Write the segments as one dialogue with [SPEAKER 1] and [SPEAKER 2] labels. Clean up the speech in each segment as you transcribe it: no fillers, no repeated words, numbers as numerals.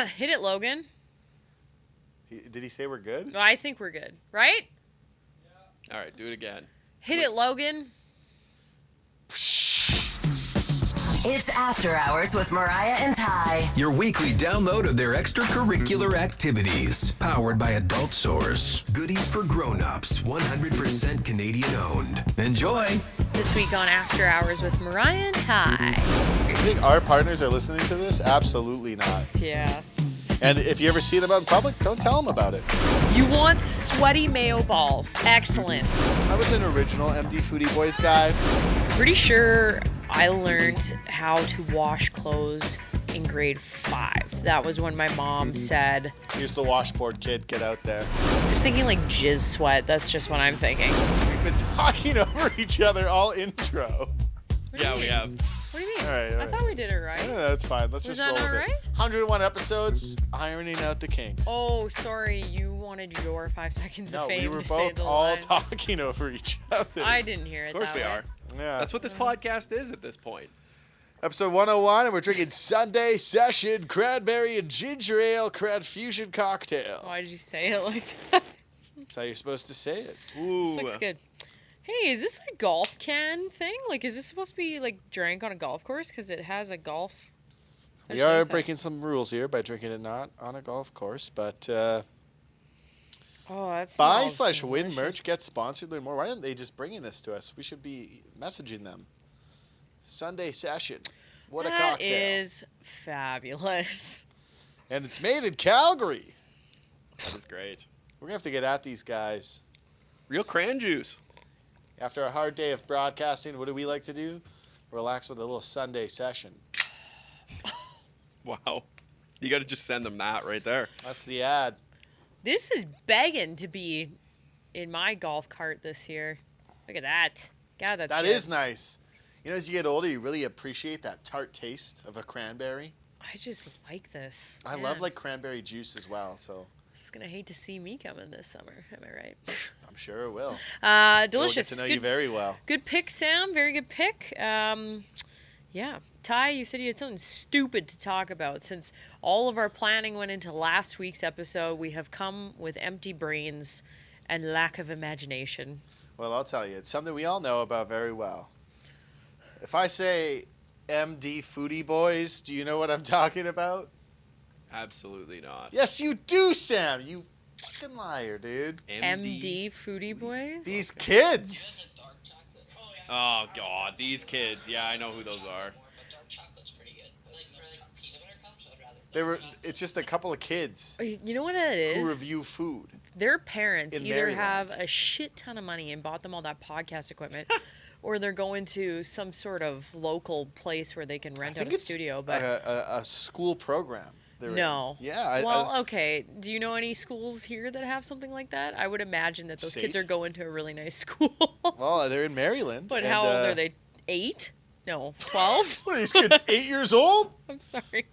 [SPEAKER 1] Hit it, Logan.
[SPEAKER 2] Did he say we're good?
[SPEAKER 1] I think we're good, right?
[SPEAKER 3] All right, do it again.
[SPEAKER 1] Hit it, Logan.
[SPEAKER 4] It's After Hours with Mariah and Ty.
[SPEAKER 5] Your weekly download of their extracurricular activities. Powered by Adult Source. Goodies for grown-ups. 100% Canadian owned. Enjoy.
[SPEAKER 1] This week on After Hours with Mariah and Ty.
[SPEAKER 2] You think our partners are listening to this? Absolutely not.
[SPEAKER 1] Yeah.
[SPEAKER 2] And if you ever see them out in public, don't tell them about it.
[SPEAKER 1] You want sweaty mayo balls. Excellent.
[SPEAKER 2] I was an original MDFoodieboyz guy.
[SPEAKER 1] Pretty sure I learned how to wash clothes in grade 5. That was when my mom said...
[SPEAKER 2] Here's the washboard kid, get out there.
[SPEAKER 1] Just thinking like jizz sweat. That's just what I'm thinking.
[SPEAKER 2] We've been talking over each other all intro.
[SPEAKER 3] Yeah, we have.
[SPEAKER 1] What do you mean?
[SPEAKER 2] All right.
[SPEAKER 1] I thought we did it right.
[SPEAKER 2] Yeah, that's fine. Let's
[SPEAKER 1] Was
[SPEAKER 2] just roll
[SPEAKER 1] that
[SPEAKER 2] with
[SPEAKER 1] not
[SPEAKER 2] it.
[SPEAKER 1] right?
[SPEAKER 2] 101 episodes, ironing out the kinks.
[SPEAKER 1] Oh, sorry. You wanted your 5 seconds
[SPEAKER 2] No,
[SPEAKER 1] of fame
[SPEAKER 2] we were
[SPEAKER 1] to say
[SPEAKER 2] both
[SPEAKER 1] the
[SPEAKER 2] all
[SPEAKER 1] line.
[SPEAKER 2] talking over each other.
[SPEAKER 1] I didn't hear it.
[SPEAKER 3] Of course
[SPEAKER 1] that
[SPEAKER 3] we
[SPEAKER 1] way.
[SPEAKER 3] are.
[SPEAKER 2] Yeah.
[SPEAKER 3] That's what this podcast is at this point.
[SPEAKER 2] Episode 101, and we're drinking Sunday Session Cranberry and Ginger Ale Cranfusion Cocktail.
[SPEAKER 1] Why did you say it like that?
[SPEAKER 2] That's how you're supposed to say it.
[SPEAKER 3] Ooh.
[SPEAKER 1] This looks good. Hey, is this a golf can thing? Like, is this supposed to be, like, drank on a golf course? Because it has a golf...
[SPEAKER 2] We are breaking some rules here by drinking it not on a golf course, but
[SPEAKER 1] Oh, that's
[SPEAKER 2] buy/win merch, get sponsored, learn more. Why didn't they just bring this to us? We should be messaging them. Sunday Session. What a cocktail.
[SPEAKER 1] That is fabulous.
[SPEAKER 2] And it's made in Calgary.
[SPEAKER 3] That is great.
[SPEAKER 2] We're going to have to get at these guys.
[SPEAKER 3] Real cran juice.
[SPEAKER 2] After a hard day of broadcasting, what do we like to do? Relax with a little Sunday Session.
[SPEAKER 3] Wow. You got to just send them that right there.
[SPEAKER 2] That's the ad.
[SPEAKER 1] This is begging to be in my golf cart this year. Look at that. God, that's
[SPEAKER 2] That
[SPEAKER 1] good.
[SPEAKER 2] is nice. You know, as you get older, you really appreciate that tart taste of a cranberry.
[SPEAKER 1] I just like this.
[SPEAKER 2] I
[SPEAKER 1] Man.
[SPEAKER 2] love like cranberry juice as well, so
[SPEAKER 1] It's going to hate to see me coming this summer. Am I right?
[SPEAKER 2] I'm sure it will.
[SPEAKER 1] Delicious.
[SPEAKER 2] We'll get to know you very well.
[SPEAKER 1] Good pick, Sam. Very good pick. Yeah. Ty, you said you had something stupid to talk about. Since all of our planning went into last week's episode, we have come with empty brains and lack of imagination.
[SPEAKER 2] Well, I'll tell you, it's something we all know about very well. If I say MDFoodieboyz, do you know what I'm talking about?
[SPEAKER 3] Absolutely not.
[SPEAKER 2] Yes, you do, Sam. You fucking liar, dude.
[SPEAKER 1] MDFoodieboyz?
[SPEAKER 2] These kids.
[SPEAKER 3] Oh, God. These kids. Yeah, I know who those are.
[SPEAKER 2] It's just a couple of kids
[SPEAKER 1] You know what it
[SPEAKER 2] who
[SPEAKER 1] is?
[SPEAKER 2] review food.
[SPEAKER 1] Their parents
[SPEAKER 2] in
[SPEAKER 1] either
[SPEAKER 2] Maryland.
[SPEAKER 1] have a shit ton of money and bought them all that podcast equipment, or they're going to some sort of local place where they can rent out a studio. But
[SPEAKER 2] a school program. they're
[SPEAKER 1] no.
[SPEAKER 2] in. Yeah.
[SPEAKER 1] Well, okay. Do you know any schools here that have something like that? I would imagine that those kids
[SPEAKER 2] State?
[SPEAKER 1] are going to a really nice school.
[SPEAKER 2] Well, they're in Maryland.
[SPEAKER 1] But
[SPEAKER 2] and,
[SPEAKER 1] how old are they? 8? No, 12?
[SPEAKER 2] What are these kids, 8 years old?
[SPEAKER 1] I'm sorry.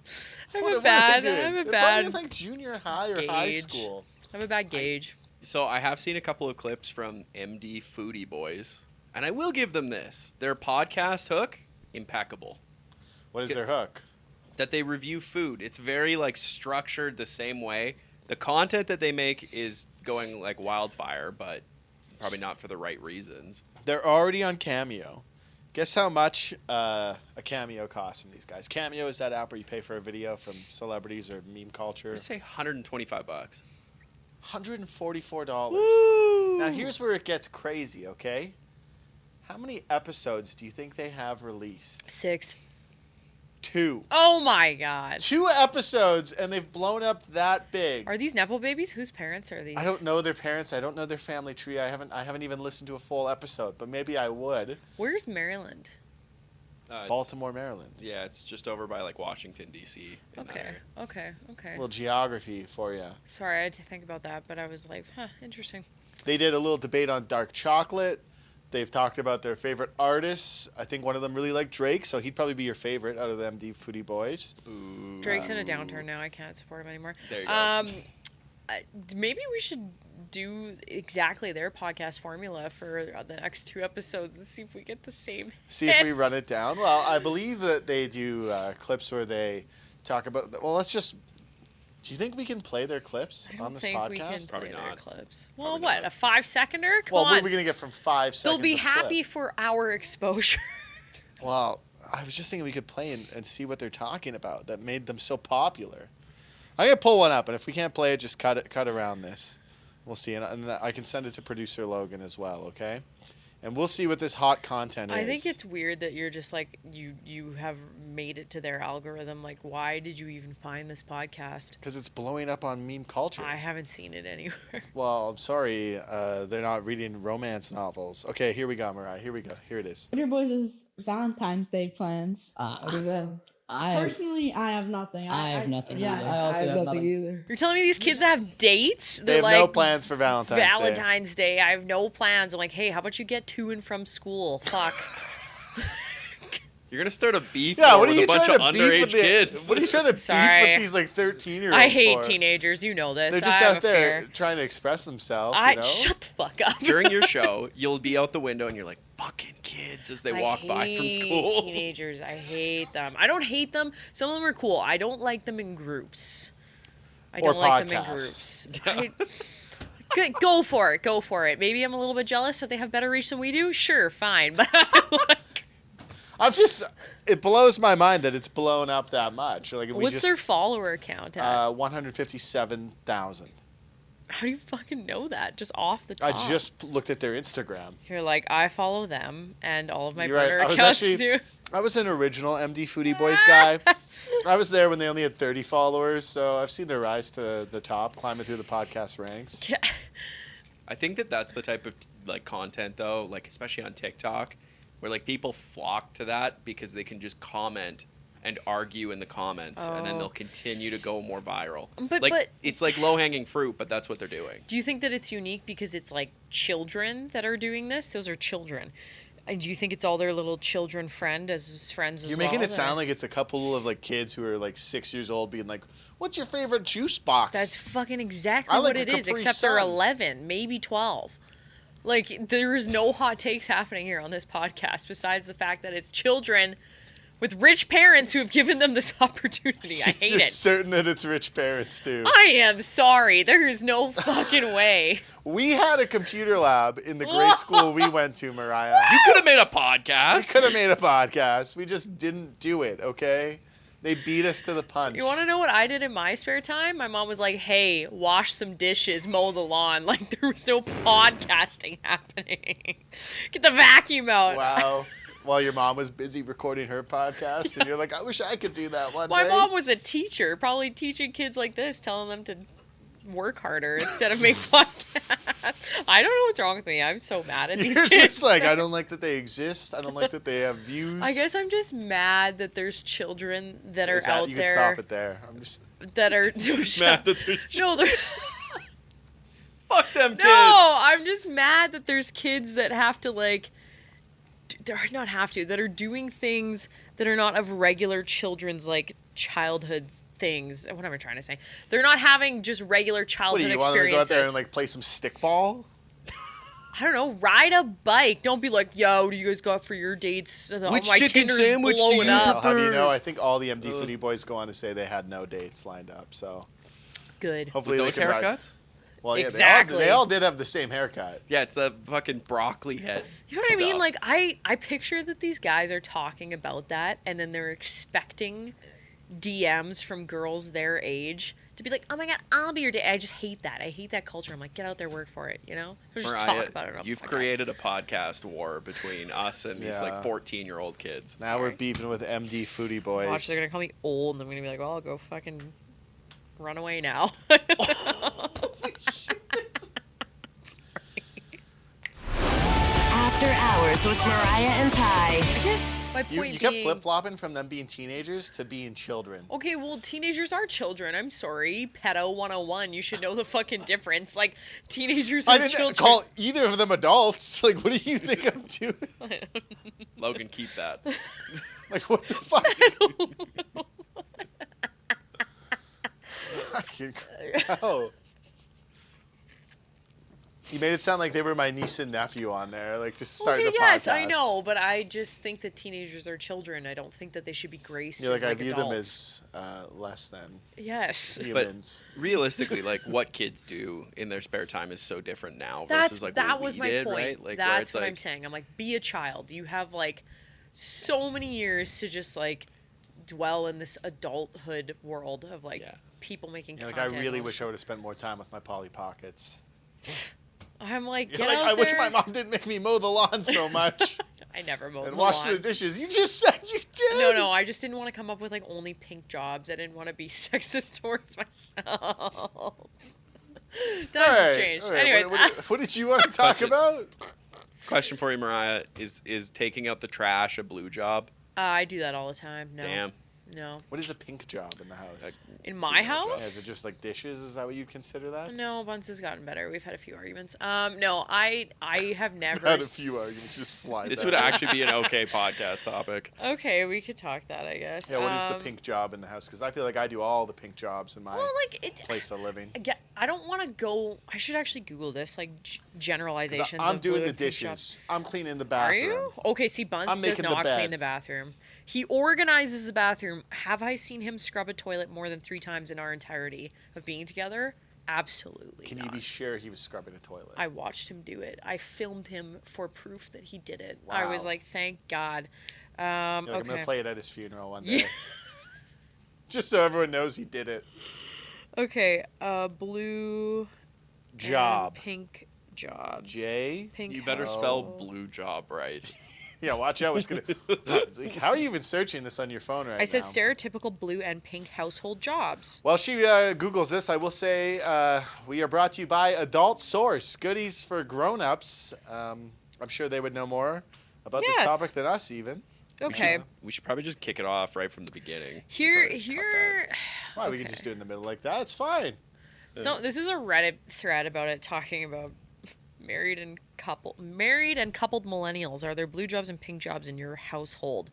[SPEAKER 2] What are they doing? They're probably in,
[SPEAKER 1] bad
[SPEAKER 2] like junior high or high
[SPEAKER 1] gauge.
[SPEAKER 2] school.
[SPEAKER 1] I have a bad gauge.
[SPEAKER 3] So I have seen a couple of clips from MDFoodieboyz, and I will give them this. Their podcast hook, impeccable.
[SPEAKER 2] What is their hook?
[SPEAKER 3] That they review food. It's very like structured the same way. The content that they make is going like wildfire, but probably not for the right reasons.
[SPEAKER 2] They're already on Cameo. Guess how much a Cameo costs from these guys? Cameo is that app where you pay for a video from celebrities or meme culture.
[SPEAKER 3] I'd say $125.
[SPEAKER 2] $144.
[SPEAKER 3] Woo!
[SPEAKER 2] Now here's where it gets crazy, okay? How many episodes do you think they have released?
[SPEAKER 1] 6.
[SPEAKER 2] 2.
[SPEAKER 1] Oh my god.
[SPEAKER 2] 2 episodes, and they've blown up that big.
[SPEAKER 1] Are these Nepo babies? Whose parents are these?
[SPEAKER 2] I don't know their parents. I don't know their family tree. I haven't even listened to a full episode, but maybe I would.
[SPEAKER 1] Where's Maryland?
[SPEAKER 2] Baltimore, Maryland.
[SPEAKER 3] Yeah, it's just over by like Washington, D.C.
[SPEAKER 1] Okay.
[SPEAKER 2] A little geography for you.
[SPEAKER 1] Sorry, I had to think about that, but I was like, interesting.
[SPEAKER 2] They did a little debate on dark chocolate. They've talked about their favorite artists. I think one of them really liked Drake, so he'd probably be your favorite out of the MDFoodieboyz.
[SPEAKER 3] Ooh.
[SPEAKER 1] Drake's in a downturn now. I can't support him anymore.
[SPEAKER 3] There you go.
[SPEAKER 1] Maybe we should do exactly their podcast formula for the next 2 episodes and see if we get the same.
[SPEAKER 2] See if we run it down. Well, I believe that they do clips where they talk about. Well, let's just Do you think we can play their clips
[SPEAKER 1] I don't
[SPEAKER 2] on this
[SPEAKER 1] think we can
[SPEAKER 2] podcast?
[SPEAKER 3] Probably
[SPEAKER 1] play their
[SPEAKER 3] not.
[SPEAKER 1] clips.
[SPEAKER 3] Probably
[SPEAKER 1] Well, what,
[SPEAKER 3] not.
[SPEAKER 1] a 5-seconder? Come
[SPEAKER 2] Well,
[SPEAKER 1] on.
[SPEAKER 2] what are we going to get from 5 seconds?
[SPEAKER 1] They'll be
[SPEAKER 2] of
[SPEAKER 1] happy
[SPEAKER 2] clip?
[SPEAKER 1] for our exposure.
[SPEAKER 2] Well, I was just thinking we could play and see what they're talking about that made them so popular. I'm going to pull one up, and if we can't play it, just cut around this. We'll see. And I can send it to producer Logan as well, okay? And we'll see what this hot content is.
[SPEAKER 1] I think it's weird that you're just like, you have made it to their algorithm. Like, why did you even find this podcast?
[SPEAKER 2] Because it's blowing up on meme culture.
[SPEAKER 1] I haven't seen it anywhere.
[SPEAKER 2] Well, I'm sorry. They're not reading romance novels. Okay, here we go, Mariah. Here we go. Here it is.
[SPEAKER 6] What are your boys' Valentine's Day plans? What is that? Personally, I have nothing.
[SPEAKER 7] I have nothing
[SPEAKER 6] Yeah,
[SPEAKER 7] either.
[SPEAKER 6] I also have nothing either.
[SPEAKER 1] You're telling me these kids have dates?
[SPEAKER 2] They have no plans for Valentine's Day.
[SPEAKER 1] I have no plans. I'm like, hey, how about you get to and from school? Fuck.
[SPEAKER 3] You're gonna start a beef
[SPEAKER 2] Yeah,
[SPEAKER 3] war
[SPEAKER 2] what are
[SPEAKER 3] with
[SPEAKER 2] you
[SPEAKER 3] a bunch
[SPEAKER 2] trying
[SPEAKER 3] of
[SPEAKER 2] to beef
[SPEAKER 3] underage
[SPEAKER 2] with
[SPEAKER 3] kids.
[SPEAKER 2] What are you trying to beef
[SPEAKER 1] Sorry.
[SPEAKER 2] with these like 13-year-olds
[SPEAKER 1] I hate
[SPEAKER 2] for?
[SPEAKER 1] teenagers. You know this.
[SPEAKER 2] They're just
[SPEAKER 1] I have
[SPEAKER 2] out
[SPEAKER 1] a
[SPEAKER 2] there
[SPEAKER 1] fear.
[SPEAKER 2] trying to express themselves.
[SPEAKER 1] I
[SPEAKER 2] you know?
[SPEAKER 1] shut the fuck up.
[SPEAKER 3] During your show, you'll be out the window and you're like, fucking kids as they walk by from
[SPEAKER 1] hate
[SPEAKER 3] school.
[SPEAKER 1] Teenagers, I hate them. I don't hate them. Some of them are cool. I don't like them in groups. I
[SPEAKER 2] Or
[SPEAKER 1] don't like them in
[SPEAKER 2] podcasts.
[SPEAKER 1] groups. Go for it. Go for it. Maybe I'm a little bit jealous that they have better reach than we do. Sure, fine. But
[SPEAKER 2] it blows my mind that it's blown up that much. Like,
[SPEAKER 1] what's their follower count at?
[SPEAKER 2] 157,000.
[SPEAKER 1] How do you fucking know that? Just off the top.
[SPEAKER 2] I just looked at their Instagram.
[SPEAKER 1] You're like, I follow them, and all of my
[SPEAKER 2] You're right.
[SPEAKER 1] burner
[SPEAKER 2] I was
[SPEAKER 1] accounts
[SPEAKER 2] actually-
[SPEAKER 1] do.
[SPEAKER 2] I was an original MDFoodieboyz guy. I was there when they only had 30 followers, so I've seen their rise to the top, climbing through the podcast ranks.
[SPEAKER 1] Yeah.
[SPEAKER 3] I think that's the type of like content though, like especially on TikTok, where like people flock to that because they can just comment and argue in the comments, and then they'll continue to go more viral.
[SPEAKER 1] But
[SPEAKER 3] it's like low hanging fruit, but that's what they're doing.
[SPEAKER 1] do you think that it's unique because it's like children that are doing this? Those are children. And do you think it's all their little children friends as well?
[SPEAKER 2] You're making it sound like it's a couple of like kids who are like 6 years old being like, "What's your favorite juice box?"
[SPEAKER 1] That's fucking exactly
[SPEAKER 2] I like
[SPEAKER 1] what it
[SPEAKER 2] a
[SPEAKER 1] is,
[SPEAKER 2] Capri
[SPEAKER 1] except they're
[SPEAKER 2] Sun.
[SPEAKER 1] 11, maybe 12. Like, there is no hot takes happening here on this podcast besides the fact that it's children with rich parents who have given them this opportunity. I hate
[SPEAKER 2] Just
[SPEAKER 1] it.
[SPEAKER 2] certain that it's rich parents too.
[SPEAKER 1] I am sorry. There is no fucking way.
[SPEAKER 2] We had a computer lab in the grade school we went to, Mariah.
[SPEAKER 3] You could have made a
[SPEAKER 2] We
[SPEAKER 3] podcast.
[SPEAKER 2] could have made a podcast. We just didn't do it, okay? They beat us to the punch.
[SPEAKER 1] You want to know what I did in my spare time? My mom was like, hey, wash some dishes, mow the lawn. Like, there was no podcasting happening. Get the vacuum out.
[SPEAKER 2] Wow. While your mom was busy recording her podcast, and you're like, I wish I could do that one
[SPEAKER 1] My
[SPEAKER 2] day.
[SPEAKER 1] mom was a teacher, probably teaching kids like this, telling them to work harder instead of make podcasts. I don't know what's wrong with me. I'm so mad at these
[SPEAKER 2] You're
[SPEAKER 1] kids.
[SPEAKER 2] just like, I don't like that they exist. I don't like that they have views.
[SPEAKER 1] I guess I'm just mad that there's children that are
[SPEAKER 2] Is that-
[SPEAKER 1] out
[SPEAKER 2] you can
[SPEAKER 1] there
[SPEAKER 2] stop it there. I'm just.
[SPEAKER 1] that are
[SPEAKER 3] Just mad that there's
[SPEAKER 1] no, they're
[SPEAKER 3] fuck them kids.
[SPEAKER 1] no. I'm just mad that there's kids that have to like. They're not have to. That are doing things that are not of regular children's like childhood things. What am I trying to say? They're not having just regular
[SPEAKER 2] What
[SPEAKER 1] childhood
[SPEAKER 2] do you want them to go out
[SPEAKER 1] experiences.
[SPEAKER 2] there and like play some stickball?
[SPEAKER 1] I don't know, ride a bike. Don't be like, yo, what do you guys got for your dates?
[SPEAKER 3] Which
[SPEAKER 1] my
[SPEAKER 3] chicken
[SPEAKER 1] Tinder's
[SPEAKER 3] sandwich do
[SPEAKER 1] blowing
[SPEAKER 3] you
[SPEAKER 1] up.
[SPEAKER 2] How do you know? I think all the MDFoodieboyz go on to say they had no dates lined up. So
[SPEAKER 1] Good.
[SPEAKER 2] hopefully
[SPEAKER 3] With those
[SPEAKER 2] they can ride-
[SPEAKER 3] haircuts?
[SPEAKER 2] Well, yeah,
[SPEAKER 1] Exactly.
[SPEAKER 2] they all did have the same haircut.
[SPEAKER 3] Yeah, it's the fucking broccoli head.
[SPEAKER 1] You know what I mean?
[SPEAKER 3] stuff.
[SPEAKER 1] Like, I picture that these guys are talking about that, and then they're expecting DMs from girls their age to be like, oh my God, I'll be your date. I just hate that. I hate that culture. I'm like, get out there, work for it, you know? Just
[SPEAKER 3] Mariah,
[SPEAKER 1] talk about it on the
[SPEAKER 3] you've
[SPEAKER 1] podcast.
[SPEAKER 3] created a podcast war between us and these
[SPEAKER 2] Yeah.
[SPEAKER 3] like 14-year-old kids.
[SPEAKER 2] Now we're beefing with MDFoodieboyz.
[SPEAKER 1] Watch, they're going to call me old, and I'm going to be like, well, I'll go fucking run away now.
[SPEAKER 4] After Hours with Mariah and Ty.
[SPEAKER 1] I guess my
[SPEAKER 2] You
[SPEAKER 1] point
[SPEAKER 2] kept
[SPEAKER 1] being...
[SPEAKER 2] flip-flopping from them being teenagers to being children.
[SPEAKER 1] Okay, well, teenagers are children. I'm sorry. Pedo 101. You should know the fucking difference. Like, teenagers
[SPEAKER 2] I
[SPEAKER 1] are
[SPEAKER 2] didn't
[SPEAKER 1] children.
[SPEAKER 2] call either of them adults. Like, what do you think I'm doing?
[SPEAKER 3] Logan, keep that.
[SPEAKER 2] Like, what the fuck? I can go. You made it sound like they were my niece and nephew on there, like just starting
[SPEAKER 1] Okay,
[SPEAKER 2] the
[SPEAKER 1] yes,
[SPEAKER 2] podcast.
[SPEAKER 1] I know, but I just think that teenagers are children. I don't think that they should be graced
[SPEAKER 2] You're
[SPEAKER 1] as
[SPEAKER 2] like, I view them
[SPEAKER 1] adults.
[SPEAKER 2] as less than
[SPEAKER 1] Yes.
[SPEAKER 2] humans.
[SPEAKER 3] Realistically, like what kids do in their spare time is so different now
[SPEAKER 1] That's
[SPEAKER 3] versus like
[SPEAKER 1] that
[SPEAKER 3] what
[SPEAKER 1] was
[SPEAKER 3] we
[SPEAKER 1] my
[SPEAKER 3] did,
[SPEAKER 1] point.
[SPEAKER 3] right? Like where
[SPEAKER 1] That's
[SPEAKER 3] it's
[SPEAKER 1] what
[SPEAKER 3] like,
[SPEAKER 1] I'm saying. I'm like, be a child. You have like so many years to just like dwell in this adulthood world of like
[SPEAKER 3] Yeah.
[SPEAKER 1] people making
[SPEAKER 2] You're like,
[SPEAKER 1] content.
[SPEAKER 2] I really
[SPEAKER 1] and all
[SPEAKER 2] wish
[SPEAKER 1] this
[SPEAKER 2] I would have spent more time with my Polly Pockets.
[SPEAKER 1] shit. I'm like,
[SPEAKER 2] You're
[SPEAKER 1] get
[SPEAKER 2] like,
[SPEAKER 1] out
[SPEAKER 2] I wish
[SPEAKER 1] there.
[SPEAKER 2] my mom didn't make me mow the lawn so much
[SPEAKER 1] I never mowed
[SPEAKER 2] and
[SPEAKER 1] the
[SPEAKER 2] wash
[SPEAKER 1] lawn.
[SPEAKER 2] the dishes. You just said you did.
[SPEAKER 1] No, I just didn't want to come up with like only pink jobs. I didn't want to be sexist towards myself. Times have changed.
[SPEAKER 2] all right.
[SPEAKER 1] Anyways,
[SPEAKER 2] What did you want to talk
[SPEAKER 3] Question.
[SPEAKER 2] about?
[SPEAKER 3] question for you, Mariah, is taking out the trash a blue job?
[SPEAKER 1] I do that all the time. No.
[SPEAKER 3] Damn.
[SPEAKER 1] No.
[SPEAKER 2] What is a pink job in the house?
[SPEAKER 1] In my
[SPEAKER 3] Female job.
[SPEAKER 2] Yeah, is
[SPEAKER 1] house?
[SPEAKER 2] it just like dishes? Is that what you consider that?
[SPEAKER 1] No, Bunce has gotten better. We've had a few arguments. No, I have never
[SPEAKER 2] Had a few arguments. Just slide
[SPEAKER 3] This
[SPEAKER 2] that.
[SPEAKER 3] would actually be an okay podcast topic.
[SPEAKER 1] Okay, we could talk that, I guess.
[SPEAKER 2] Yeah, what is the pink job in the house? Because I feel like I do all the pink jobs in my
[SPEAKER 1] Well, like it.
[SPEAKER 2] place of living.
[SPEAKER 1] Again, I don't want to go. I should actually Google this, like
[SPEAKER 2] 'Cause
[SPEAKER 1] generalizations.
[SPEAKER 2] I'm
[SPEAKER 1] of
[SPEAKER 2] doing
[SPEAKER 1] blue
[SPEAKER 2] the
[SPEAKER 1] and pink jobs.
[SPEAKER 2] dishes. I'm cleaning the
[SPEAKER 1] Are
[SPEAKER 2] bathroom.
[SPEAKER 1] you? Okay, see, Bunce
[SPEAKER 2] I'm
[SPEAKER 1] does
[SPEAKER 2] making the
[SPEAKER 1] not
[SPEAKER 2] bed.
[SPEAKER 1] clean the bathroom. He organizes the bathroom. Have I seen him scrub a toilet more than 3 times in our entirety of being together? Absolutely
[SPEAKER 2] Can
[SPEAKER 1] not.
[SPEAKER 2] you be sure he was scrubbing a toilet?
[SPEAKER 1] I watched him do it. I filmed him for proof that he did it. I was
[SPEAKER 2] Wow.
[SPEAKER 1] like, thank God.
[SPEAKER 2] You're like, I'm
[SPEAKER 1] Okay.
[SPEAKER 2] gonna play it at his funeral one
[SPEAKER 1] Yeah.
[SPEAKER 2] day, just so everyone knows he did it.
[SPEAKER 1] Okay, blue and
[SPEAKER 2] Job.
[SPEAKER 1] pink jobs.
[SPEAKER 2] J.
[SPEAKER 1] Pink
[SPEAKER 3] You better
[SPEAKER 1] house.
[SPEAKER 3] spell blue job right.
[SPEAKER 2] Yeah, watch out. What's gonna? Like, how are you even searching this on your phone right now?
[SPEAKER 1] I said stereotypical blue and pink household jobs.
[SPEAKER 2] While she Googles this, I will say we are brought to you by Adult Source, goodies for grown-ups. I'm sure they would know more about
[SPEAKER 1] Yes.
[SPEAKER 2] this topic than us even.
[SPEAKER 1] Okay.
[SPEAKER 3] We should probably just kick it off right from the beginning.
[SPEAKER 1] Here,
[SPEAKER 3] Probably just cut
[SPEAKER 1] here.
[SPEAKER 2] Why, we can
[SPEAKER 1] Okay.
[SPEAKER 2] just do it in the middle like that. It's fine.
[SPEAKER 1] So this is a Reddit thread about it, talking about married and coupled millennials. Are there blue jobs and pink jobs in your household?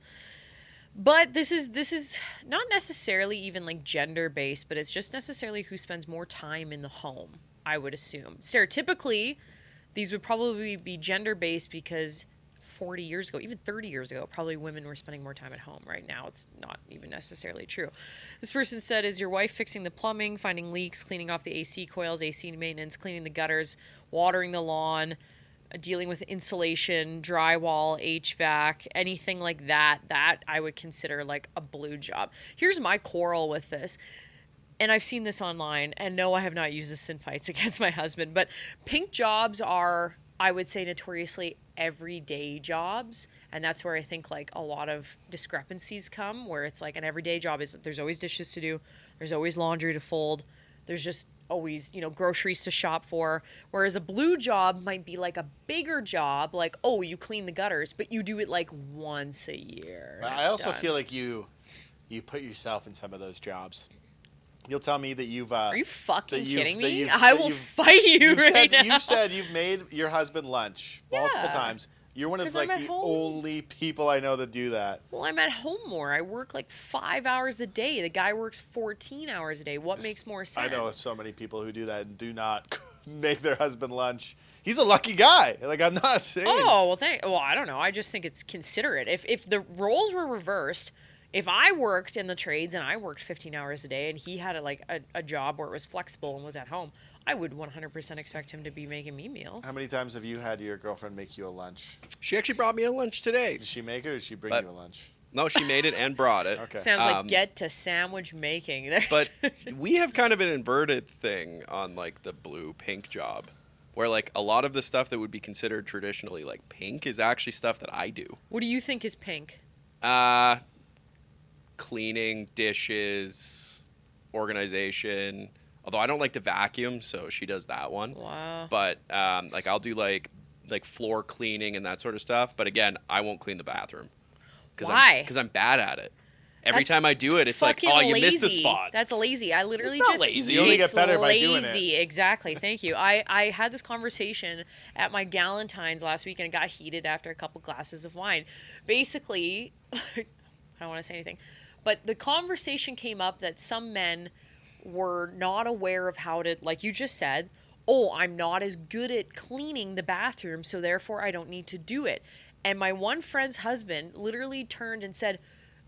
[SPEAKER 1] But this is not necessarily even like gender based, but it's just necessarily who spends more time in the home. I would assume stereotypically, these would probably be gender based because 40 years ago, even 30 years ago, probably women were spending more time at home. Right now, it's not even necessarily true. This person said, is your wife fixing the plumbing, finding leaks, cleaning off the AC coils, AC maintenance, cleaning the gutters, watering the lawn, dealing with insulation, drywall, HVAC, anything like that? That I would consider like a blue job. Here's my quarrel with this. And I've seen this online, and no, I have not used this in fights against my husband, but pink jobs are, I would say, notoriously everyday jobs. And that's where I think like a lot of discrepancies come, where it's like an everyday job is there's always dishes to do, there's always laundry to fold, there's just always, groceries to shop for. Whereas a blue job might be like a bigger job, like, oh, you clean the gutters, but you do it like once a year. and
[SPEAKER 2] I
[SPEAKER 1] it's
[SPEAKER 2] also
[SPEAKER 1] done.
[SPEAKER 2] feel like you put yourself in some of those jobs. You'll tell me that you've.
[SPEAKER 1] Are you fucking
[SPEAKER 2] that you've-
[SPEAKER 1] kidding
[SPEAKER 2] that
[SPEAKER 1] me?
[SPEAKER 2] you've-
[SPEAKER 1] I
[SPEAKER 2] that
[SPEAKER 1] will
[SPEAKER 2] you've-
[SPEAKER 1] fight you
[SPEAKER 2] You've
[SPEAKER 1] right
[SPEAKER 2] said,
[SPEAKER 1] now.
[SPEAKER 2] you've said you've made your husband lunch multiple
[SPEAKER 1] Yeah.
[SPEAKER 2] times. You're one of
[SPEAKER 1] 'Cause
[SPEAKER 2] like
[SPEAKER 1] I'm at
[SPEAKER 2] the
[SPEAKER 1] home.
[SPEAKER 2] only people I know that do that.
[SPEAKER 1] Well, I'm at home more. I work like 5 hours a day. The guy works 14 hours a day. What makes more sense?
[SPEAKER 2] I know so many people who do that and do not make their husband lunch. He's a lucky guy. Like, I'm not saying.
[SPEAKER 1] Oh, well, I don't know. I just think it's considerate. If the roles were reversed, if I worked in the trades and I worked 15 hours a day and he had a job where it was flexible and was at home, I would 100% expect him to be making me meals.
[SPEAKER 2] How many times have you had your girlfriend make you a lunch?
[SPEAKER 3] She actually brought me a lunch today.
[SPEAKER 2] Did she make it or did she bring
[SPEAKER 3] But-
[SPEAKER 2] you a lunch?
[SPEAKER 3] No, she made it and brought it.
[SPEAKER 2] Okay.
[SPEAKER 1] Sounds like
[SPEAKER 3] Um,
[SPEAKER 1] get to sandwich making. There's-
[SPEAKER 3] But we have kind of an inverted thing on like the blue pink job, where like a lot of the stuff that would be considered traditionally like pink is actually stuff that I do.
[SPEAKER 1] what do you think is pink?
[SPEAKER 3] Cleaning, dishes, organization. Although I don't like to vacuum, so she does that one.
[SPEAKER 1] Wow.
[SPEAKER 3] But like I'll do like floor cleaning and that sort of stuff. But again, I won't clean the bathroom.
[SPEAKER 1] Why?
[SPEAKER 3] Because I'm bad at it. Every
[SPEAKER 1] That's
[SPEAKER 3] time I do it, it's like,
[SPEAKER 1] Fucking
[SPEAKER 3] oh, you missed the
[SPEAKER 1] lazy.
[SPEAKER 3] spot.
[SPEAKER 1] That's lazy. I literally
[SPEAKER 3] It's not
[SPEAKER 1] just
[SPEAKER 3] lazy.
[SPEAKER 2] You only get
[SPEAKER 1] it's
[SPEAKER 2] better by doing it.
[SPEAKER 1] lazy. Exactly. Thank you. I had this conversation at my Galentine's last week and it got heated after a couple glasses of wine. Basically, I don't want to say anything, but the conversation came up that some men were not aware of how to, like you just said, oh, I'm not as good at cleaning the bathroom, so therefore I don't need to do it. And my one friend's husband literally turned and said,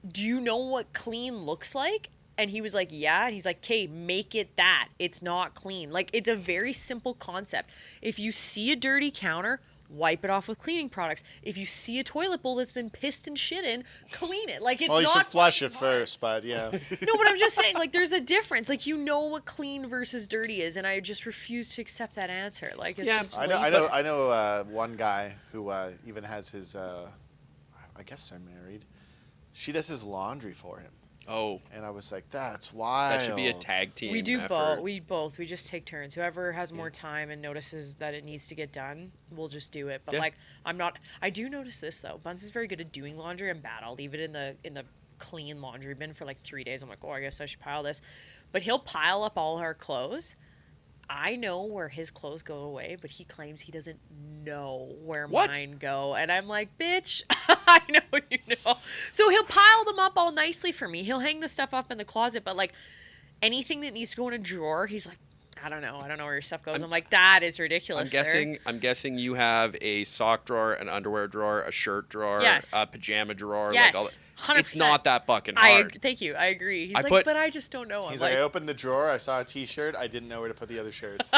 [SPEAKER 1] do you know what clean looks like? And he was like, yeah. And he's like, okay, make it that. It's not clean. Like, it's a very simple concept. If you see a dirty counter, wipe it off with cleaning products. If you see a toilet bowl that's been pissed and shit in, clean it. Like, it's
[SPEAKER 2] Well, you should
[SPEAKER 1] not
[SPEAKER 2] flush it first, but yeah.
[SPEAKER 1] No, but I'm just saying, like, there's a difference. Like, you know what clean versus dirty is, and I just refuse to accept that answer. Like, it's just
[SPEAKER 2] I know one guy who even has his, I guess they're married. She does his laundry for him.
[SPEAKER 3] Oh.
[SPEAKER 2] And I was like, that's wild.
[SPEAKER 3] That should be a tag team
[SPEAKER 1] We do
[SPEAKER 3] effort.
[SPEAKER 1] both. We just take turns. Whoever has more time and notices that it needs to get done, we'll just do it. But
[SPEAKER 3] Yeah.
[SPEAKER 1] like, I do notice this though. Buns is very good at doing laundry. I'm bad. I'll leave it in the clean laundry bin for like 3 days. I'm like, oh, I guess I should pile this. But he'll pile up all our clothes. I know where his clothes go away, but he claims he doesn't know where mine go. And I'm like, bitch, I know you know. So he'll pile them up all nicely for me. He'll hang the stuff up in the closet, but like anything that needs to go in a drawer, he's like, I don't know where your stuff goes. I'm like, that is ridiculous.
[SPEAKER 3] I'm guessing you have a sock drawer, an underwear drawer, a shirt drawer,
[SPEAKER 1] Yes.
[SPEAKER 3] a pajama drawer.
[SPEAKER 1] Yes,
[SPEAKER 3] like all that.
[SPEAKER 1] 100%.
[SPEAKER 3] It's not that fucking hard.
[SPEAKER 1] Thank you. I agree. He's
[SPEAKER 3] I
[SPEAKER 1] like,
[SPEAKER 3] put-
[SPEAKER 1] but I just don't know.
[SPEAKER 2] He's
[SPEAKER 1] I'm
[SPEAKER 2] like, I opened the drawer, I saw a t-shirt, I didn't know where to put the other shirts.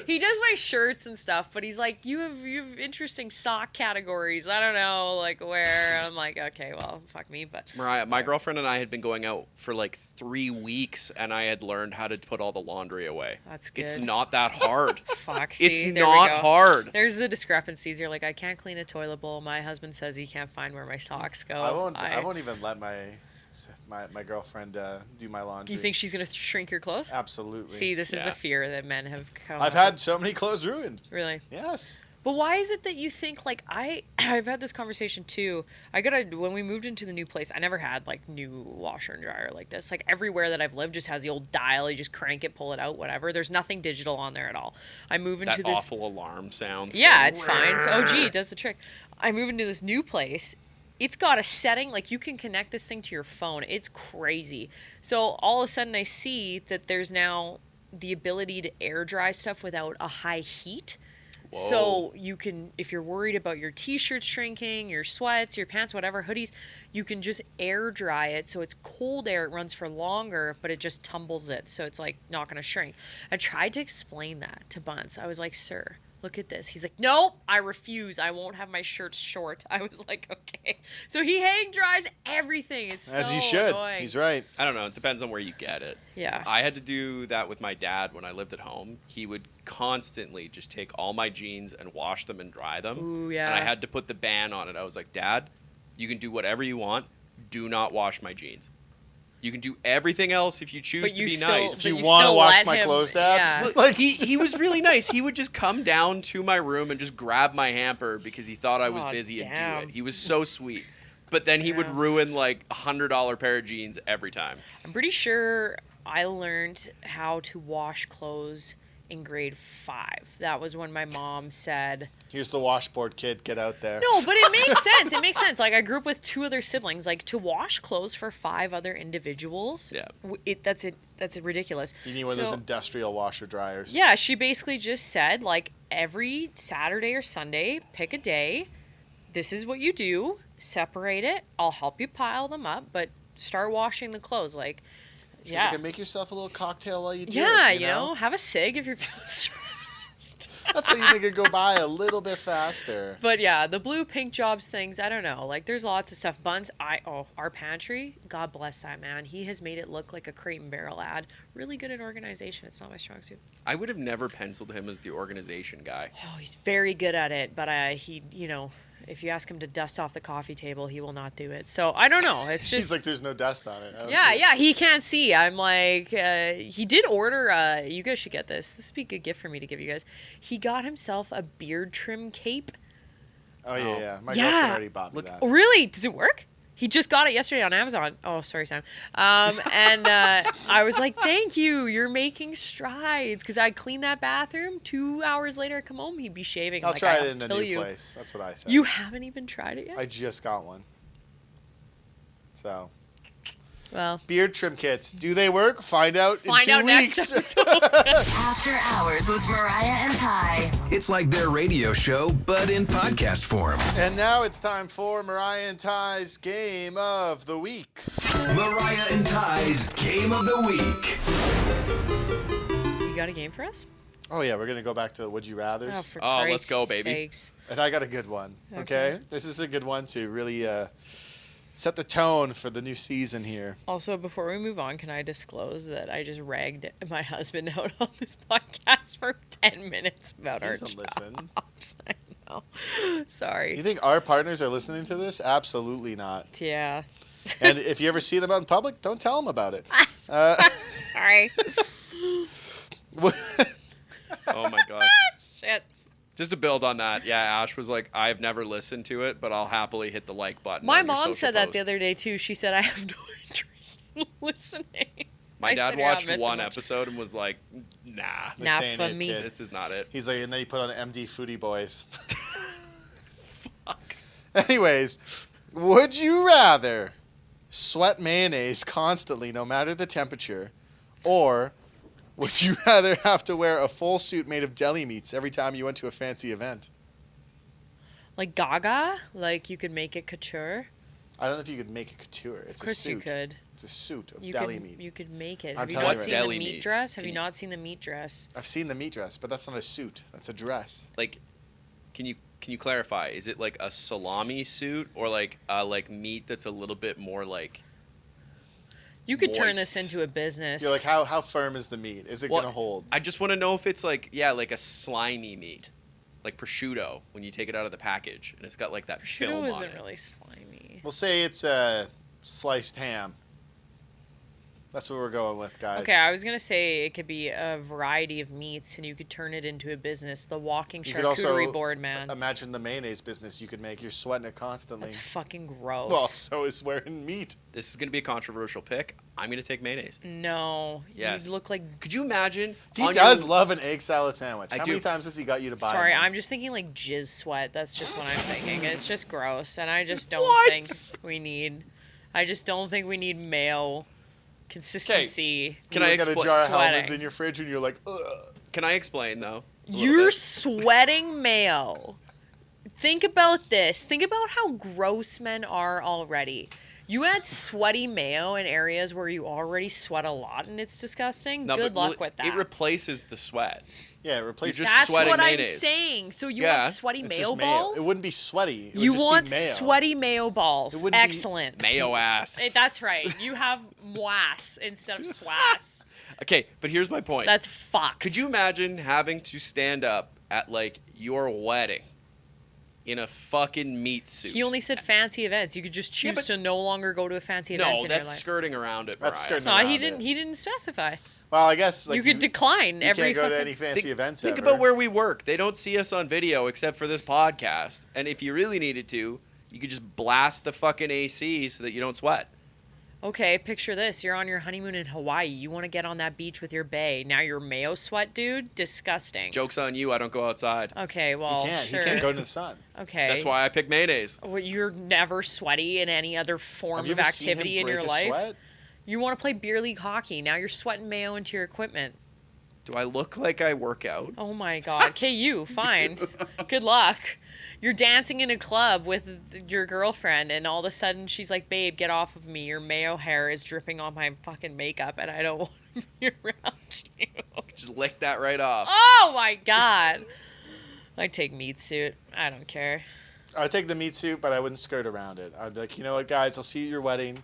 [SPEAKER 1] he does my shirts and stuff, but he's like, you have interesting sock categories. I don't know, like where. I'm like, okay, well, fuck me, but
[SPEAKER 3] Mariah, my girlfriend and I had been going out for like 3 weeks, and I had learned how to put all the laundry away.
[SPEAKER 1] That's good.
[SPEAKER 3] It's not that hard.
[SPEAKER 1] fuck.
[SPEAKER 3] It's
[SPEAKER 1] See, there we
[SPEAKER 3] not
[SPEAKER 1] go.
[SPEAKER 3] hard.
[SPEAKER 1] There's the discrepancies. You're like, I can't clean a toilet bowl. My husband says he can't find where my socks go.
[SPEAKER 2] I won't even let my girlfriend do my laundry.
[SPEAKER 1] You think she's gonna shrink your clothes?
[SPEAKER 2] Absolutely.
[SPEAKER 1] See, this is
[SPEAKER 3] Yeah.
[SPEAKER 1] a fear that men have come.
[SPEAKER 2] I've
[SPEAKER 1] up
[SPEAKER 2] had
[SPEAKER 1] with.
[SPEAKER 2] so many clothes ruined.
[SPEAKER 1] Really.
[SPEAKER 2] Yes.
[SPEAKER 1] But why is it that you think like I've had this conversation too. When we moved into the new place, I never had like new washer and dryer like this. Like everywhere that I've lived just has the old dial. You just crank it, pull it out, whatever. There's nothing digital on there at all. I move into
[SPEAKER 3] That
[SPEAKER 1] this
[SPEAKER 3] awful alarm sound.
[SPEAKER 1] Yeah,
[SPEAKER 3] thing.
[SPEAKER 1] it's fine. It's OG. It does the trick. I move into this new place. It's got a setting, like you can connect this thing to your phone. It's crazy. So all of a sudden I see that there's now the ability to air dry stuff without a high heat.
[SPEAKER 3] Whoa.
[SPEAKER 1] So you can, if you're worried about your t-shirts shrinking, your sweats, your pants, whatever, hoodies, you can just air dry it. So it's cold air, it runs for longer, but it just tumbles it. So it's like not going to shrink. I tried to explain that to Bunce. I was like, sir, look at this. He's like, nope, I refuse. I won't have my shirts short. I was like, okay. So he hang dries everything. It's
[SPEAKER 2] As
[SPEAKER 1] so
[SPEAKER 2] you should.
[SPEAKER 1] annoying.
[SPEAKER 2] He's right.
[SPEAKER 3] I don't know. It depends on where you get it.
[SPEAKER 1] Yeah.
[SPEAKER 3] I had to do that with my dad when I lived at home. He would constantly just take all my jeans and wash them and dry them.
[SPEAKER 1] Ooh, yeah.
[SPEAKER 3] And I had to put the ban on it. I was like, Dad, you can do whatever you want. Do not wash my jeans. You can do everything else if you choose
[SPEAKER 1] But
[SPEAKER 3] to
[SPEAKER 1] you
[SPEAKER 3] be
[SPEAKER 1] still-
[SPEAKER 3] nice.
[SPEAKER 1] but
[SPEAKER 2] Do you
[SPEAKER 1] you
[SPEAKER 2] want to
[SPEAKER 1] still
[SPEAKER 2] wash
[SPEAKER 1] let
[SPEAKER 2] my
[SPEAKER 1] him-
[SPEAKER 2] clothes, Dad?
[SPEAKER 1] yeah.
[SPEAKER 2] Like
[SPEAKER 3] He was really nice. He would just come down to my room and just grab my hamper because he thought I was
[SPEAKER 1] Aw,
[SPEAKER 3] busy and do
[SPEAKER 1] damn.
[SPEAKER 3] it. He was so sweet. But then he would
[SPEAKER 1] Damn.
[SPEAKER 3] ruin like $100 pair of jeans every time.
[SPEAKER 1] I'm pretty sure I learned how to wash clothes in grade 5. That was when my mom said,
[SPEAKER 2] here's the washboard kid. Get out there.
[SPEAKER 1] no, but it makes sense. It makes sense. Like I grew up with 2 other siblings. Like to wash clothes for 5 other individuals.
[SPEAKER 3] Yeah.
[SPEAKER 1] That's ridiculous.
[SPEAKER 2] You need one of those
[SPEAKER 1] So-
[SPEAKER 2] industrial washer dryers.
[SPEAKER 1] Yeah, she basically just said, like, every Saturday or Sunday, pick a day. This is what you do. Separate it. I'll help you pile them up, but start washing the clothes. Like,
[SPEAKER 2] She's
[SPEAKER 1] yeah.
[SPEAKER 2] like, make yourself a little cocktail while you do
[SPEAKER 1] Yeah,
[SPEAKER 2] it.
[SPEAKER 1] you know, have a cig if you're feeling stressed.
[SPEAKER 2] That's how you make it go by a little bit faster.
[SPEAKER 1] But yeah, the blue pink jobs things, I don't know. Like, there's lots of stuff. Buns, our pantry, God bless that man. He has made it look like a Crate and Barrel ad. Really good at organization. It's not my strong suit.
[SPEAKER 3] I would have never penciled him as the organization guy.
[SPEAKER 1] Oh, he's very good at it, but he, you know, if you ask him to dust off the coffee table, he will not do it. So I don't know. It's just
[SPEAKER 2] He's like, there's no dust on it. I don't
[SPEAKER 1] yeah,
[SPEAKER 2] see it.
[SPEAKER 1] yeah. He can't see. I'm like, he did order. You guys should get this. This would be a good gift for me to give you guys. He got himself a beard trim cape.
[SPEAKER 2] Oh, yeah, yeah. My
[SPEAKER 1] Yeah.
[SPEAKER 2] girlfriend already bought me
[SPEAKER 3] Look,
[SPEAKER 2] that.
[SPEAKER 1] Oh, really? Does it work? He just got it yesterday on Amazon. Oh, sorry, Sam. And I was like, thank you. You're making strides. Because I'd clean that bathroom. 2 hours later, I come home, he'd be shaving. I'm
[SPEAKER 2] I'll
[SPEAKER 1] like,
[SPEAKER 2] try
[SPEAKER 1] I'll
[SPEAKER 2] it in the
[SPEAKER 1] kill
[SPEAKER 2] new
[SPEAKER 1] you.
[SPEAKER 2] place. That's what I said.
[SPEAKER 1] You haven't even tried it yet?
[SPEAKER 2] I just got one. So,
[SPEAKER 1] Well,
[SPEAKER 2] Beard trim kits. Do they work? Find out in
[SPEAKER 1] find
[SPEAKER 2] 2
[SPEAKER 1] out
[SPEAKER 2] weeks.
[SPEAKER 1] next episode.
[SPEAKER 4] After Hours with Mariah and Ty.
[SPEAKER 5] It's like their radio show, but in podcast form.
[SPEAKER 2] And now it's time for Mariah and Ty's Game of the Week.
[SPEAKER 5] Mariah and Ty's Game of the Week.
[SPEAKER 1] You got a game for us?
[SPEAKER 2] Oh, yeah, we're going to go back to Would You Rathers.
[SPEAKER 1] Oh, for
[SPEAKER 3] Oh, let's
[SPEAKER 1] Christ's
[SPEAKER 3] go, baby.
[SPEAKER 1] sakes.
[SPEAKER 2] And I got a good one, okay?
[SPEAKER 1] Okay.
[SPEAKER 2] This is a good one to really set the tone for the new season here.
[SPEAKER 1] Also, before we move on, can I disclose that I just ragged my husband out on this podcast for 10 minutes about our
[SPEAKER 2] Please don't listen.
[SPEAKER 1] jobs? I know. Sorry.
[SPEAKER 2] You think our partners are listening to this? Absolutely not.
[SPEAKER 1] Yeah.
[SPEAKER 2] And if you ever see them out in public, don't tell them about it.
[SPEAKER 1] Sorry.
[SPEAKER 3] Oh my god.
[SPEAKER 1] Shit.
[SPEAKER 3] Just to build on that, yeah, Ash was like, I've never listened to it, but I'll happily hit the like button.
[SPEAKER 1] My
[SPEAKER 3] on your
[SPEAKER 1] mom
[SPEAKER 3] social
[SPEAKER 1] said that the
[SPEAKER 3] post."
[SPEAKER 1] other day, too. She said, I have no interest in listening.
[SPEAKER 3] My
[SPEAKER 1] I
[SPEAKER 3] dad
[SPEAKER 1] said, "Yeah, I'm
[SPEAKER 3] watched
[SPEAKER 1] missing
[SPEAKER 3] one
[SPEAKER 1] much."
[SPEAKER 3] episode and was like, nah,
[SPEAKER 2] This
[SPEAKER 1] Not
[SPEAKER 2] ain't
[SPEAKER 1] for
[SPEAKER 2] it,
[SPEAKER 1] me.
[SPEAKER 2] kid.
[SPEAKER 3] this is not it.
[SPEAKER 2] He's like, and then he put on MDFoodieboyz. Anyways, would you rather sweat mayonnaise constantly, no matter the temperature, or would you rather have to wear a full suit made of deli meats every time you went to a fancy event?
[SPEAKER 1] Like Gaga? Like you could make it couture?
[SPEAKER 2] I don't know if you could make a couture. It's
[SPEAKER 1] Of course
[SPEAKER 2] a suit.
[SPEAKER 1] you could.
[SPEAKER 2] It's a suit of
[SPEAKER 1] You
[SPEAKER 2] deli
[SPEAKER 1] could,
[SPEAKER 2] meat.
[SPEAKER 1] you could make it.
[SPEAKER 2] I'm
[SPEAKER 1] Have you
[SPEAKER 2] telling
[SPEAKER 1] not
[SPEAKER 2] you
[SPEAKER 1] seen
[SPEAKER 2] right
[SPEAKER 1] the
[SPEAKER 3] now.
[SPEAKER 1] meat
[SPEAKER 3] Deli meat.
[SPEAKER 1] dress? Have
[SPEAKER 3] Can
[SPEAKER 1] you
[SPEAKER 3] you-
[SPEAKER 1] not seen the meat dress?
[SPEAKER 2] I've seen the meat dress, but that's not a suit. That's a dress.
[SPEAKER 3] Like, can you clarify? Is it like a salami suit or like meat that's a little bit more like?
[SPEAKER 1] You could turn this
[SPEAKER 3] Moist.
[SPEAKER 1] into a business.
[SPEAKER 2] You're like, how firm is the meat? Is it
[SPEAKER 3] Well,
[SPEAKER 2] gonna hold?
[SPEAKER 3] I just want to know if it's like like a slimy meat, like prosciutto when you take it out of the package and it's got like that film
[SPEAKER 1] Prosciutto
[SPEAKER 3] on
[SPEAKER 1] isn't
[SPEAKER 3] it.
[SPEAKER 1] really slimy.
[SPEAKER 2] We'll say it's sliced ham. That's what we're going with, guys.
[SPEAKER 1] Okay, I was gonna say it could be a variety of meats, and you could turn it into a business. The walking
[SPEAKER 2] You could also
[SPEAKER 1] charcuterie board, man.
[SPEAKER 2] imagine the mayonnaise business you could make. You're sweating it constantly.
[SPEAKER 1] That's fucking gross.
[SPEAKER 2] Well, so is wearing meat.
[SPEAKER 3] This is gonna be a controversial pick. I'm gonna take mayonnaise.
[SPEAKER 1] No.
[SPEAKER 3] Yes.
[SPEAKER 1] You look like.
[SPEAKER 3] Could you imagine?
[SPEAKER 2] He
[SPEAKER 3] on
[SPEAKER 2] does
[SPEAKER 3] your-
[SPEAKER 2] love an egg salad sandwich.
[SPEAKER 3] I
[SPEAKER 2] How
[SPEAKER 3] do.
[SPEAKER 2] many times has he got you to buy
[SPEAKER 1] Sorry,
[SPEAKER 2] one?
[SPEAKER 1] I'm just thinking like jizz sweat. That's just what I'm thinking. It's just gross, and I just don't
[SPEAKER 3] What?
[SPEAKER 1] think we need. I just don't think we need mayo consistency.
[SPEAKER 3] Can
[SPEAKER 2] you
[SPEAKER 3] I
[SPEAKER 2] look at a
[SPEAKER 3] expl-
[SPEAKER 2] jar of
[SPEAKER 1] sweating.
[SPEAKER 2] Hellmann's in your fridge and you're like, ugh.
[SPEAKER 3] Can I explain though? a little
[SPEAKER 1] You're
[SPEAKER 3] bit?
[SPEAKER 1] sweating mayo. Think about this. Think about how gross men are already. You add sweaty mayo in areas where you already sweat a lot, and it's disgusting.
[SPEAKER 3] No,
[SPEAKER 1] Good
[SPEAKER 3] but
[SPEAKER 1] luck with that.
[SPEAKER 3] It replaces the sweat.
[SPEAKER 2] Yeah, replace
[SPEAKER 3] You're just
[SPEAKER 1] That's
[SPEAKER 3] sweating
[SPEAKER 1] what
[SPEAKER 3] mayonnaise.
[SPEAKER 1] I'm saying. So you
[SPEAKER 3] Yeah,
[SPEAKER 1] want sweaty
[SPEAKER 2] It's
[SPEAKER 1] mayo
[SPEAKER 2] just
[SPEAKER 1] balls?
[SPEAKER 2] It wouldn't be sweaty. It would
[SPEAKER 1] You
[SPEAKER 2] just be
[SPEAKER 1] want
[SPEAKER 2] mayo.
[SPEAKER 1] sweaty mayo balls.
[SPEAKER 2] It wouldn't be-
[SPEAKER 1] Excellent.
[SPEAKER 3] Mayo ass.
[SPEAKER 1] That's right. You have moass instead of swass.
[SPEAKER 3] Okay, but here's my point.
[SPEAKER 1] That's fucked.
[SPEAKER 3] Could you imagine having to stand up at like your wedding in a fucking meat suit?
[SPEAKER 1] He only said fancy events. You could just choose
[SPEAKER 3] but-
[SPEAKER 1] to no longer go to a fancy event
[SPEAKER 3] No,
[SPEAKER 1] in your
[SPEAKER 3] that's
[SPEAKER 1] life.
[SPEAKER 3] skirting around it,
[SPEAKER 2] That's
[SPEAKER 3] Mariah.
[SPEAKER 2] skirting
[SPEAKER 1] No, he
[SPEAKER 2] around
[SPEAKER 1] didn't.
[SPEAKER 2] it.
[SPEAKER 1] He didn't specify.
[SPEAKER 2] Well, I guess like
[SPEAKER 1] you could decline
[SPEAKER 2] you
[SPEAKER 1] every
[SPEAKER 2] can't go to
[SPEAKER 1] fucking-
[SPEAKER 2] any fancy events
[SPEAKER 3] Think
[SPEAKER 2] ever.
[SPEAKER 3] about where we work. They don't see us on video except for this podcast. And if you really needed to, you could just blast the fucking AC so that you don't sweat.
[SPEAKER 1] Okay, picture this. You're on your honeymoon in Hawaii. You want to get on that beach with your bae. Now you're mayo sweat, dude. Disgusting.
[SPEAKER 3] Joke's on you, I don't go outside.
[SPEAKER 1] Okay, well,
[SPEAKER 2] You can't.
[SPEAKER 1] sure.
[SPEAKER 2] You can't go in the sun.
[SPEAKER 1] Okay.
[SPEAKER 3] That's why I pick mayonnaise.
[SPEAKER 1] Well, you're never sweaty in any other form
[SPEAKER 2] Have you
[SPEAKER 1] of
[SPEAKER 2] ever seen him
[SPEAKER 1] activity in
[SPEAKER 2] break
[SPEAKER 1] your
[SPEAKER 2] a
[SPEAKER 1] life.
[SPEAKER 2] sweat?
[SPEAKER 1] You want to play beer league hockey. Now you're sweating mayo into your equipment.
[SPEAKER 3] Do I look like I work out?
[SPEAKER 1] Oh my god. KU, fine. Good luck. You're dancing in a club with your girlfriend, and all of a sudden she's like, babe, get off of me. Your mayo hair is dripping on my fucking makeup, and I don't want to be around you.
[SPEAKER 3] Just lick that right off.
[SPEAKER 1] Oh my god. I take meat suit. I don't care.
[SPEAKER 2] I'd take the meat suit, but I wouldn't skirt around it. I'd be like, you know what, guys, I'll see you at your wedding,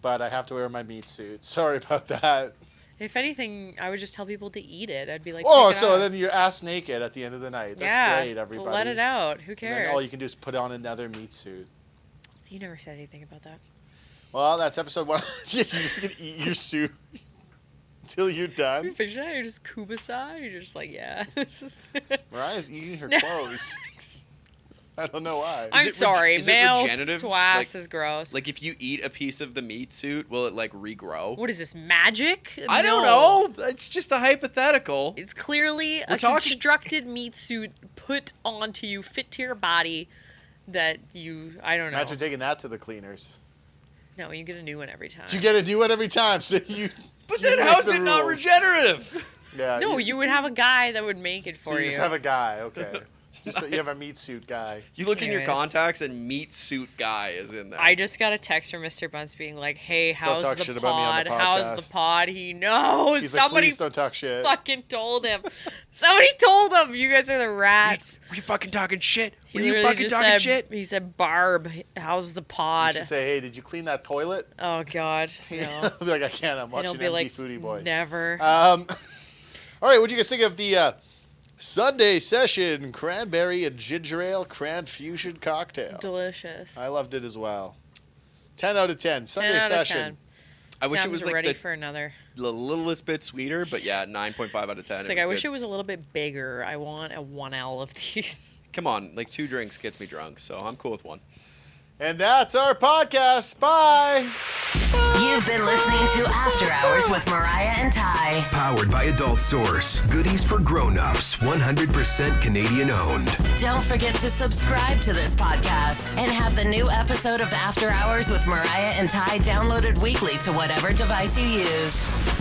[SPEAKER 2] but I have to wear my meat suit. Sorry about that.
[SPEAKER 1] If anything, I would just tell people to eat it. I'd be like,
[SPEAKER 2] Oh,
[SPEAKER 1] "Pick it
[SPEAKER 2] so
[SPEAKER 1] up."
[SPEAKER 2] then you're ass naked at the end of the night. That's
[SPEAKER 1] yeah,
[SPEAKER 2] great, everybody.
[SPEAKER 1] let it out. Who
[SPEAKER 2] And
[SPEAKER 1] cares?
[SPEAKER 2] then all you can do is put on another meat suit.
[SPEAKER 1] You never said anything about that.
[SPEAKER 2] Well, that's episode 1. You're just going to eat your suit until you're
[SPEAKER 1] You
[SPEAKER 2] done.
[SPEAKER 1] picture that? You're just Kubasa. You're just like, yeah. This is
[SPEAKER 2] Mariah's eating her
[SPEAKER 1] Snacks.
[SPEAKER 2] clothes. I don't know why.
[SPEAKER 1] I'm
[SPEAKER 3] it
[SPEAKER 1] sorry.
[SPEAKER 3] is it
[SPEAKER 1] Male
[SPEAKER 3] regenerative?
[SPEAKER 1] swass
[SPEAKER 3] Like-
[SPEAKER 1] is gross.
[SPEAKER 3] Like if you eat a piece of the meat suit, will it like regrow?
[SPEAKER 1] What is this, magic?
[SPEAKER 3] I don't
[SPEAKER 1] No.
[SPEAKER 3] know. It's just a hypothetical.
[SPEAKER 1] It's clearly a
[SPEAKER 3] talking-
[SPEAKER 1] constructed meat suit put onto you, fit to your body, that you, I don't know.
[SPEAKER 2] Imagine taking that to the cleaners.
[SPEAKER 1] No, you get a new one every time.
[SPEAKER 2] You get a new one every time, so you.
[SPEAKER 3] But
[SPEAKER 2] you
[SPEAKER 3] then
[SPEAKER 2] make
[SPEAKER 3] how's
[SPEAKER 2] the
[SPEAKER 3] it not
[SPEAKER 2] rules.
[SPEAKER 3] regenerative?
[SPEAKER 2] Yeah.
[SPEAKER 1] No, you would have a guy that would make it for
[SPEAKER 2] So you
[SPEAKER 1] you.
[SPEAKER 2] just have a guy. Okay. Just you have a meat suit guy.
[SPEAKER 3] You look in your
[SPEAKER 1] Anyways.
[SPEAKER 3] contacts and meat suit guy is in there.
[SPEAKER 1] I just got a text from Mr. Bunce being like, "Hey, how's
[SPEAKER 2] talk
[SPEAKER 1] the
[SPEAKER 2] shit about me on
[SPEAKER 1] pod?
[SPEAKER 2] the
[SPEAKER 1] How's
[SPEAKER 2] podcast."
[SPEAKER 1] the pod?" He knows.
[SPEAKER 2] He's like,
[SPEAKER 1] Somebody
[SPEAKER 2] please don't talk shit.
[SPEAKER 1] fucking told him. Somebody told him. You guys are the rats.
[SPEAKER 3] Were you fucking talking shit? Were
[SPEAKER 1] He
[SPEAKER 3] you
[SPEAKER 1] literally
[SPEAKER 3] fucking
[SPEAKER 1] just
[SPEAKER 3] talking
[SPEAKER 1] said-
[SPEAKER 3] shit?
[SPEAKER 1] He said, "Barb, how's the
[SPEAKER 2] You
[SPEAKER 1] pod?"
[SPEAKER 2] should say, hey, did you clean that toilet?
[SPEAKER 1] Oh God, no.
[SPEAKER 2] I'll be like, I can't. I'm
[SPEAKER 1] And
[SPEAKER 2] watching
[SPEAKER 1] he'll be
[SPEAKER 2] MD
[SPEAKER 1] like,
[SPEAKER 2] Foodie Boys.
[SPEAKER 1] "Never."
[SPEAKER 2] All right, what do you guys think of the Sunday session cranberry and ginger ale Cranfusion cocktail?
[SPEAKER 1] Delicious.
[SPEAKER 2] I loved it as well. 10 out of 10. Sunday
[SPEAKER 1] 10 out of
[SPEAKER 2] session.
[SPEAKER 1] 10.
[SPEAKER 3] I wish it
[SPEAKER 1] Sam's
[SPEAKER 3] was like
[SPEAKER 1] ready
[SPEAKER 3] the
[SPEAKER 1] for another.
[SPEAKER 3] littlest bit sweeter, but yeah, 9.5 out of 10.
[SPEAKER 1] It's like I wish it was a little bit bigger. I want a 1L of these.
[SPEAKER 3] Come on, like 2 drinks gets me drunk, so I'm cool with 1.
[SPEAKER 2] And that's our podcast. Bye.
[SPEAKER 4] You've been listening to After Hours with Mariah and Ty.
[SPEAKER 5] Powered by Adult Source. Goodies for grown-ups. 100% Canadian owned.
[SPEAKER 4] Don't forget to subscribe to this podcast and have the new episode of After Hours with Mariah and Ty downloaded weekly to whatever device you use.